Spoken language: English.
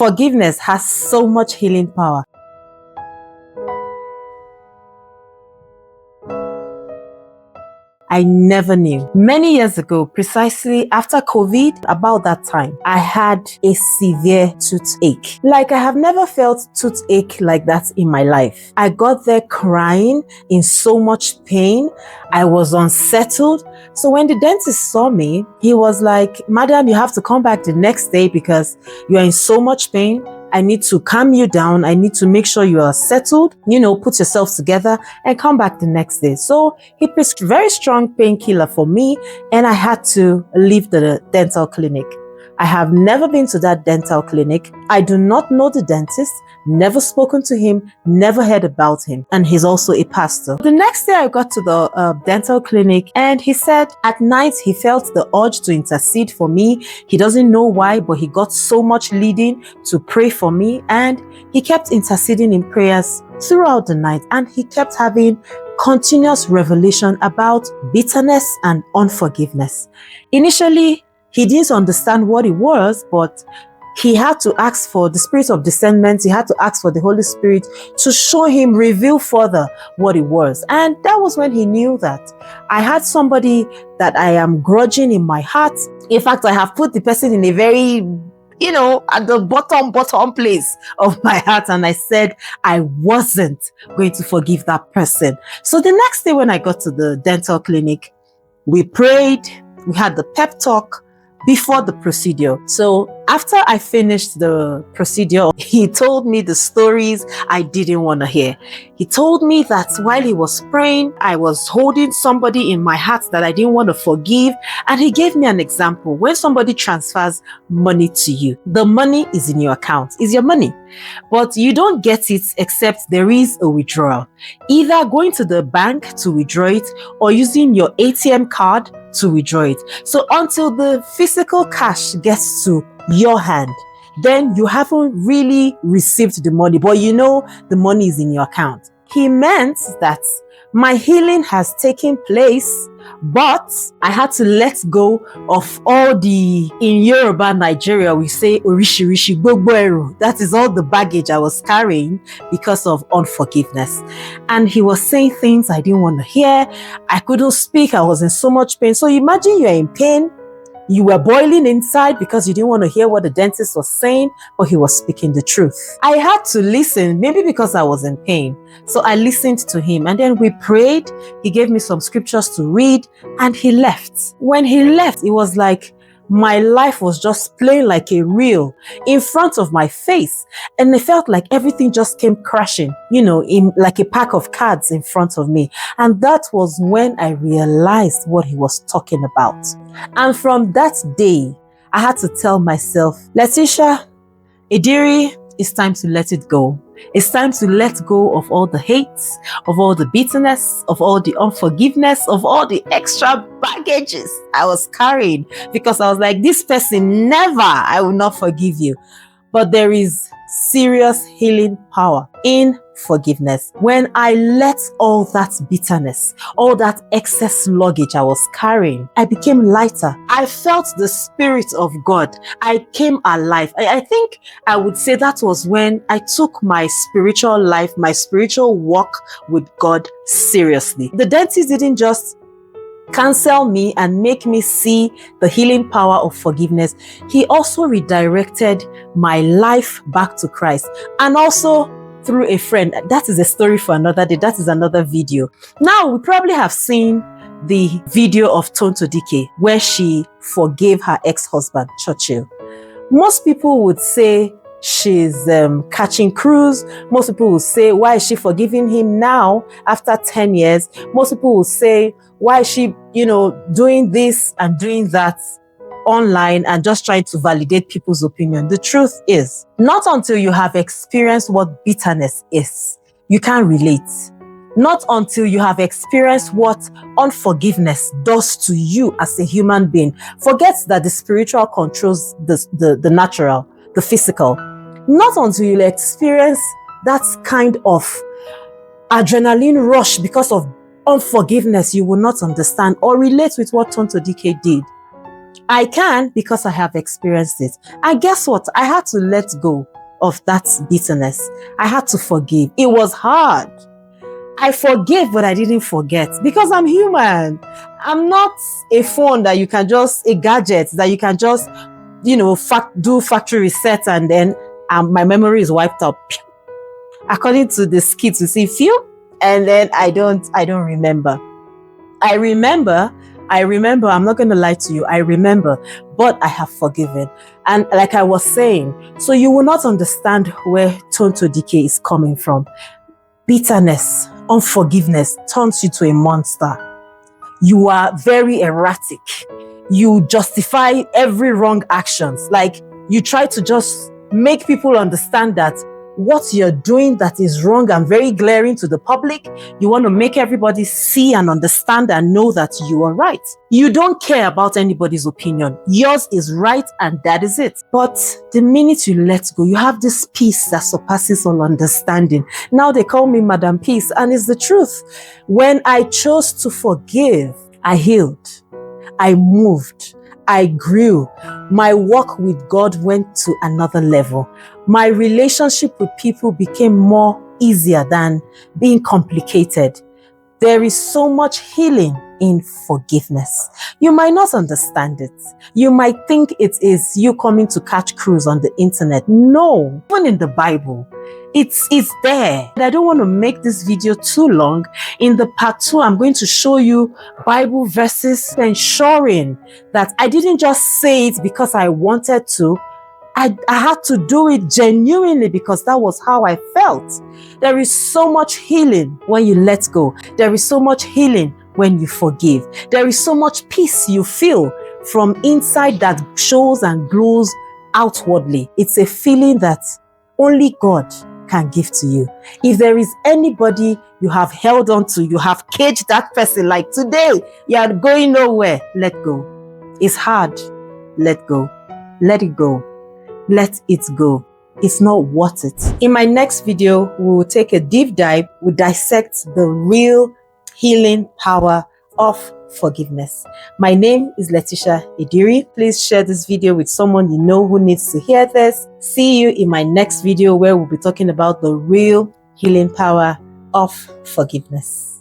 Forgiveness has so much healing power. I never knew. Many years ago, precisely after COVID, about that time, I had a severe toothache. Like I have never felt toothache like that in my life. I got there crying in so much pain. I was unsettled. So when the dentist saw me, he was like, "Madam, you have to come back the next day because you are in so much pain. I need to calm you down. I need to make sure you are settled, put yourself together and come back the next day." So he prescribed very strong painkiller for me and I had to leave the dental clinic. I have never been to that dental clinic. I do not know the dentist, never spoken to him, never heard about him. And he's also a pastor. The next day I got to the dental clinic and he said at night he felt the urge to intercede for me. He doesn't know why, but he got so much leading to pray for me. And he kept interceding in prayers throughout the night. And he kept having continuous revelation about bitterness and unforgiveness. Initially, he didn't understand what it was, but he had to ask for the spirit of discernment. He had to ask for the Holy Spirit to show him, reveal further what it was. And that was when he knew that I had somebody that I am grudging in my heart. In fact, I have put the person in a very, at the bottom place of my heart. And I said I wasn't going to forgive that person. So the next day when I got to the dental clinic, we prayed, we had the pep talk before the procedure. So after I finished the procedure, he told me the stories I didn't want to hear. He told me that while he was praying, I was holding somebody in my heart that I didn't want to forgive. And he gave me an example. When somebody transfers money to you, the money is in your account, is your money. But you don't get it except there is a withdrawal. Either going to the bank to withdraw it or using your ATM card to withdraw it. So until the physical cash gets to your hand, then you haven't really received the money, but the money is in your account. He meant that my healing has taken place, but I had to let go of all in Yoruba, Nigeria, we say orishirishi gbogbo eru. That is all the baggage I was carrying because of unforgiveness. And he was saying things I didn't want to hear. I couldn't speak. I was in so much pain. So imagine you're in pain. You were boiling inside because you didn't want to hear what the dentist was saying, but he was speaking the truth. I had to listen, maybe because I was in pain. So I listened to him and then we prayed. He gave me some scriptures to read and he left. When he left, it was like my life was just playing like a reel in front of my face. And it felt like everything just came crashing, in like a pack of cards in front of me. And that was when I realized what he was talking about. And from that day, I had to tell myself, Leticia, Edirin, it's time to let it go. It's time to let go of all the hate, of all the bitterness, of all the unforgiveness, of all the extra baggages I was carrying, because I was like, this person I will not forgive you. But there is serious healing power in forgiveness. When I let all that bitterness, all that excess luggage I was carrying, I became lighter. I felt the Spirit of God. I came alive. I think I would say that was when I took my spiritual life, my spiritual walk with God seriously. The dentist didn't just cancel me and make me see the healing power of forgiveness. He also redirected my life back to Christ, and also through a friend. That is a story for another day. That is another video. Now, we probably have seen the video of Tonto Dike where she forgave her ex-husband, Churchill. Most people would say she's catching cruise. Most people will say, why is she forgiving him now after 10 years? Most people will say, why is she, doing this and doing that online and just trying to validate people's opinion? The truth is, not until you have experienced what bitterness is, you can't relate. Not until you have experienced what unforgiveness does to you as a human being. Forget that the spiritual controls the natural, the physical. Not until you experience that kind of adrenaline rush because of unforgiveness, you will not understand or relate with what Tonto Dike did. I can because I have experienced it. And guess what? I had to let go of that bitterness. I had to forgive. It was hard. I forgave, but I didn't forget because I'm human. I'm not a phone that you can just, a gadget that you can just, do factory reset and then my memory is wiped out. According to the skit, you see, phew, and then I don't remember. I remember, I'm not going to lie to you. I remember, but I have forgiven. And like I was saying, so you will not understand where Tonto Dike is coming from. Bitterness, unforgiveness turns you to a monster. You are very erratic. You justify every wrong actions. Like you try to just make people understand that what you're doing that is wrong and very glaring to the public, you want to make everybody see and understand and know that you are right. You don't care about anybody's opinion. Yours is right and that is it. But the minute you let go, you have this peace that surpasses all understanding. Now they call me Madam Peace, and it's the truth. When I chose to forgive, I healed. I moved. I grew. My walk with God went to another level. My relationship with people became more easier than being complicated. There is so much healing in forgiveness. You might not understand it. You might think it is you coming to catch cruise on the internet. No, even in the Bible, it's there. I don't want to make this video too long. In the part 2, I'm going to show you Bible verses ensuring that I didn't just say it because I wanted to. I had to do it genuinely because that was how I felt. There is so much healing when you let go. There is so much healing when you forgive. There is so much peace you feel from inside that shows and glows outwardly. It's a feeling that only God can give to you. If there is anybody you have held on to, you have caged that person like today, you are going nowhere, let go. It's hard. Let go. Let it go. Let it go. It's not worth it. In my next video, we will take a deep dive. We'll dissect the real healing power of forgiveness. My name is Leticia Edirin. Please share this video with someone you know who needs to hear this. See you in my next video where we'll be talking about the real healing power of forgiveness.